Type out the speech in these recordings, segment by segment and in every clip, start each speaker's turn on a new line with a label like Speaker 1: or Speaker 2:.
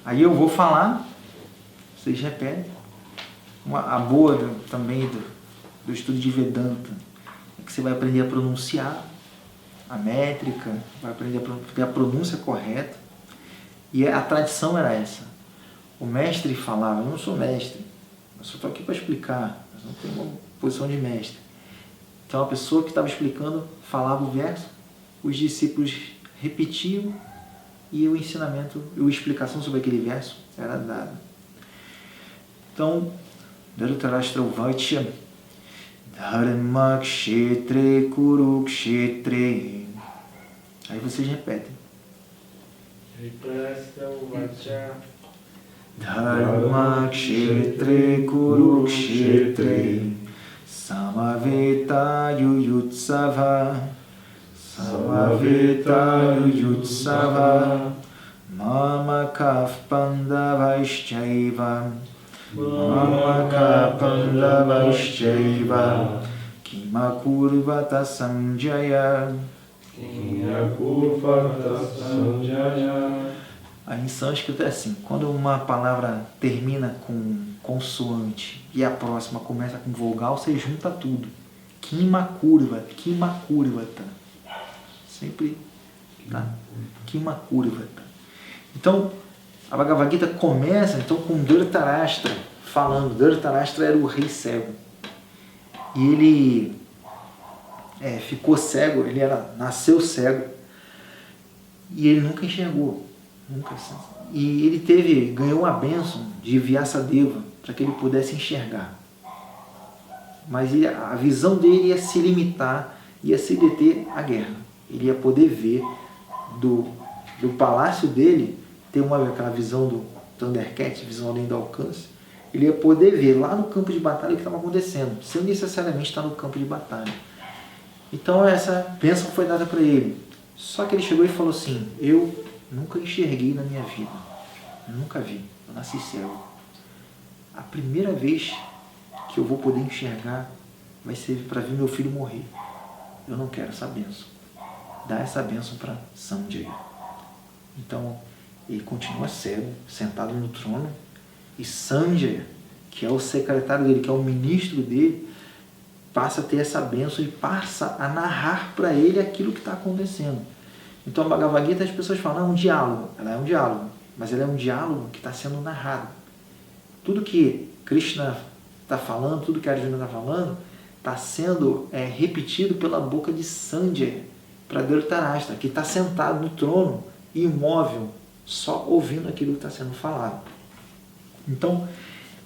Speaker 1: Aí eu vou falar, vocês repetem. A boa também do estudo de Vedanta é que você vai aprender a pronunciar a métrica, vai aprender a ter a pronúncia correta. E a tradição era essa. O mestre falava, eu não sou mestre, eu só estou aqui para explicar, eu não tenho uma posição de mestre. Então a pessoa que estava explicando falava o verso, os discípulos repetiam e o ensinamento, a explicação sobre aquele verso era dada. Então, Dhritarashtra Uvacha Dharma Kshetre Kurukshetre. Aí vocês repetem.
Speaker 2: Dhritarashtra Uvacha
Speaker 1: Dharma Kshetre Kurukshetre Samaveta Yuyutsava Samaveta Yuyutsava Mama Pandavaishchaiva Mama Pandavaishchaiva Kimakurvata Sanjaya
Speaker 2: Kimakurvata Sanjaya.
Speaker 1: Aí em sânscrito é assim, quando uma palavra termina com consoante e a próxima começa com vogal, você junta tudo. Kimakurvata, Kimakurvata. Sempre, tá? Kimakurvata. Então, a Bhagavad Gita começa então com Dhritarashtra falando. Dhritarashtra era o rei cego. E ele ficou cego, ele nasceu cego. E ele nunca enxergou. Nunca. E ele ganhou a bênção de Vyasadeva para que ele pudesse enxergar. Mas a visão dele ia se limitar, ia se deter à guerra. Ele ia poder ver do palácio dele, ter aquela visão do Thundercat, visão além do alcance. Ele ia poder ver lá no campo de batalha o que estava acontecendo, sem necessariamente estar no campo de batalha. Então essa bênção foi dada para ele. Só que ele chegou e falou assim, eu nunca enxerguei na minha vida, eu nunca vi, eu nasci cego. A primeira vez que eu vou poder enxergar vai ser para ver meu filho morrer. Eu não quero essa bênção. Dá essa bênção para Sanjaya. Então ele continua cego, sentado no trono, e Sanjaya, que é o secretário dele, que é o ministro dele, passa a ter essa bênção e passa a narrar para ele aquilo que está acontecendo. Então a Bhagavad Gita, as pessoas falam, é um diálogo. Ela é um diálogo, mas ela é um diálogo que está sendo narrado. Tudo que Krishna está falando, tudo que Arjuna está falando, está sendo repetido pela boca de Sanjaya para Dhritarashtra, que está sentado no trono, imóvel, só ouvindo aquilo que está sendo falado. Então,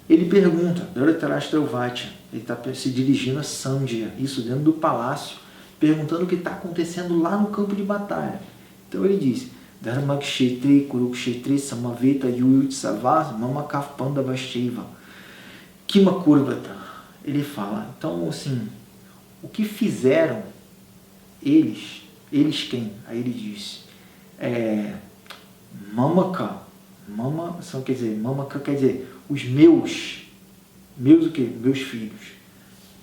Speaker 1: ele pergunta, Dhritarashtra Uvacha, ele está se dirigindo a Sanjaya, isso dentro do palácio, perguntando o que está acontecendo lá no campo de batalha. Então ele diz, Dharma Kshetri Kurukshetri Samaveta Yuyutsava Mama Pandavaishchaiva Kimakurvata. Ele fala, então assim, o que fizeram eles quem? Aí ele diz, Mamaka, Mamaka quer dizer, os meus o quê? Meus filhos.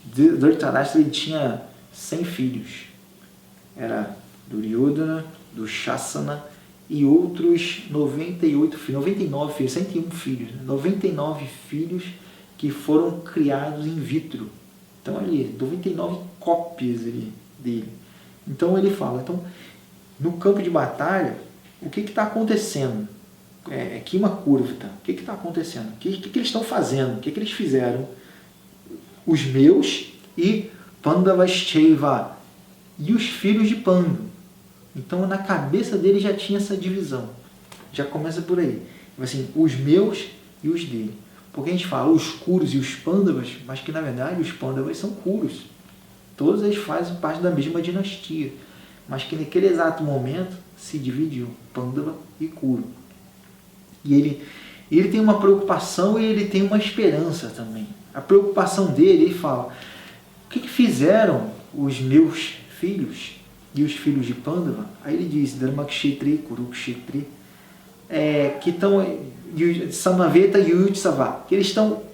Speaker 1: Dhritarashtra ele tinha 100 filhos. Era Duryodhana, Dushasana e outros 98 filhos, 99 filhos, 101 filhos, 99 filhos que foram criados in vitro. Então ali, 99 cópias dele. Então ele fala, então, no campo de batalha, o que está acontecendo? Kimakurvata, o que está acontecendo? O que eles estão fazendo? O que eles fizeram? Os meus e Pandavaishchaiva, e os filhos de Pandu. Então na cabeça dele já tinha essa divisão. Já começa por aí. Assim, os meus e os dele. Porque a gente fala os Kurus e os Pandavas, mas que na verdade os Pandavas são Kurus. Todos eles fazem parte da mesma dinastia. Mas que naquele exato momento se dividiu Pandava e Kuru. E ele tem uma preocupação e ele tem uma esperança também. A preocupação dele, ele fala, o que fizeram os meus filhos e os filhos de Pandava? Aí ele diz, Dharmakshetri, Kurukshetri, que estão Samaveta e Yuyutsava, que eles estão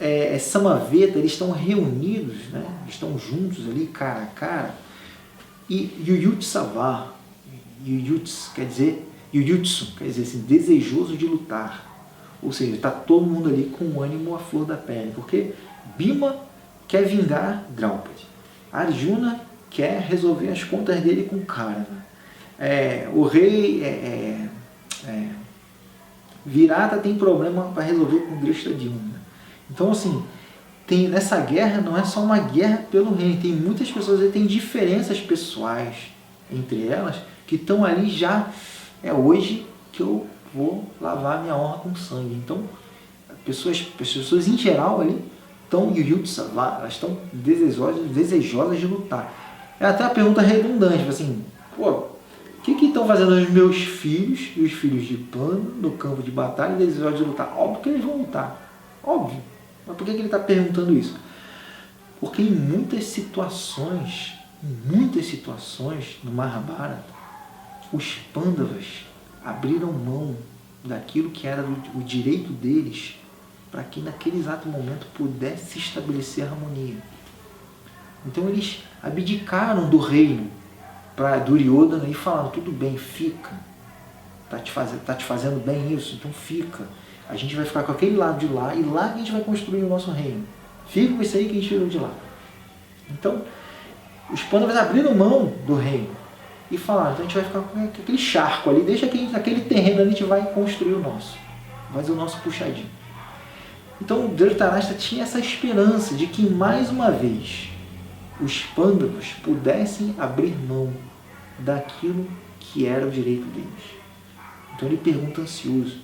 Speaker 1: Samaveta, eles estão reunidos, né? Estão juntos ali, cara a cara, e Yuyutsava, Yuyutsu quer dizer assim, desejoso de lutar. Ou seja, está todo mundo ali com o ânimo à flor da pele, porque Bhima quer vingar Draupadi, Arjuna quer resolver as contas dele com Karna, o rei Virata tem problema para resolver com Drishtadyumna. Então, assim, nessa guerra não é só uma guerra pelo reino, tem muitas pessoas que têm diferenças pessoais entre elas, que estão ali já, hoje que eu vou lavar minha honra com sangue. Então, as pessoas em geral ali estão elas estão desejosas de lutar. É até uma pergunta redundante, assim, o que estão fazendo os meus filhos e os filhos de Pano no campo de batalha desejosos de lutar? Óbvio que eles vão lutar, óbvio. Mas por que ele está perguntando isso? Porque em muitas situações no Mahabharata, os Pandavas abriram mão daquilo que era o direito deles para que naquele exato momento pudesse se estabelecer harmonia. Então eles abdicaram do reino para Duryodhana e falaram, tudo bem, fica, tá te fazendo bem isso, então fica. A gente vai ficar com aquele lado de lá e lá que a gente vai construir o nosso reino. Fica com isso aí que a gente tirou de lá. Então, os Pandavas abriram mão do reino e falaram, então a gente vai ficar com aquele charco ali, deixa que naquele terreno ali a gente vai construir o nosso. Vai fazer o nosso puxadinho. Então, Dhritarashtra tinha essa esperança de que, mais uma vez, os Pandavas pudessem abrir mão daquilo que era o direito deles. Então ele pergunta ansioso.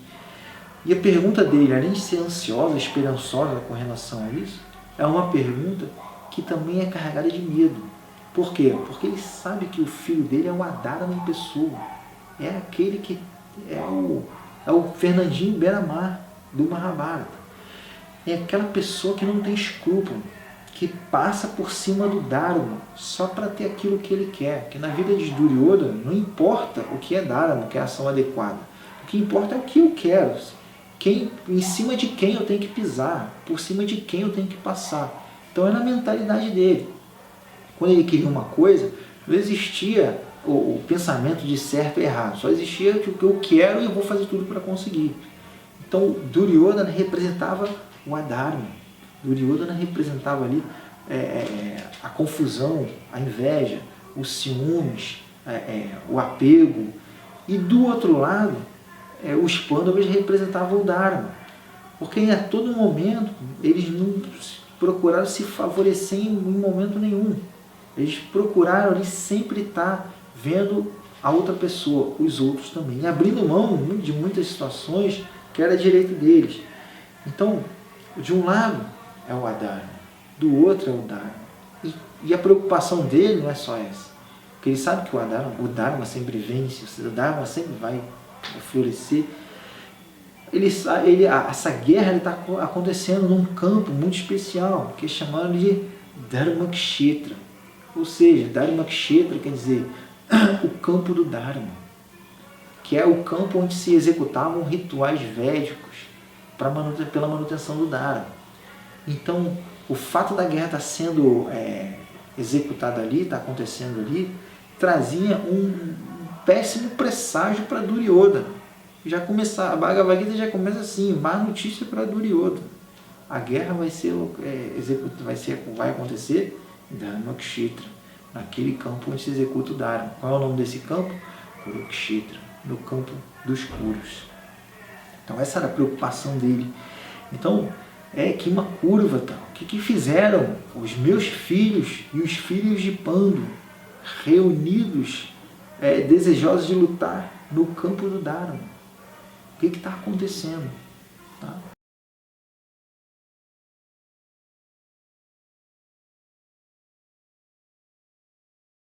Speaker 1: E a pergunta dele, além de ser ansiosa, esperançosa com relação a isso, é uma pergunta que também é carregada de medo. Por quê? Porque ele sabe que o filho dele é o Adharma em pessoa. É aquele que é o Fernandinho Beira-Mar do Mahabharata. É aquela pessoa que não tem escrúpulo, que passa por cima do Dharma só para ter aquilo que ele quer. Que na vida de Duryodhana não importa o que é Dharma, o que é a ação adequada. O que importa é o que eu quero. Em cima de quem eu tenho que pisar, por cima de quem eu tenho que passar. Então é na mentalidade dele. Quando ele queria uma coisa, não existia o pensamento de certo e errado. Só existia o que eu quero e eu vou fazer tudo para conseguir. Então Duryodhana representava o Adharma. Duryodhana representava ali a confusão, a inveja, os ciúmes, o apego. E do outro lado, os Pandavas representavam o Dharma. Porque a todo momento eles não procuraram se favorecer em momento nenhum. Eles procuraram ali sempre estar vendo a outra pessoa, os outros também. E abrindo mão de muitas situações que era direito deles. Então, de um lado é o Adharma, do outro é o Dharma. E a preocupação dele não é só essa. Porque ele sabe que o Dharma sempre vence, o Dharma sempre vai florescer. Essa guerra está acontecendo num campo muito especial, que é chamado de Dharmakshetra. Ou seja, Dharmakshetra quer dizer o campo do Dharma, que é o campo onde se executavam rituais védicos pela manutenção do Dharma. Então, o fato da guerra estar sendo executada ali, está acontecendo ali, trazia um péssimo presságio para Duryodhana. A Bhagavad Gita já começa assim, má notícia para Duryodhana. A guerra vai acontecer em Dharmakshetra, naquele campo onde se executa o Dharma. Qual é o nome desse campo? Kurukshetra, no campo dos Kurus. Então essa era a preocupação dele. Então, que uma curva, tá? O que fizeram os meus filhos e os filhos de Pandu, reunidos, desejosos de lutar no campo do Dharma? O que está acontecendo? Tá?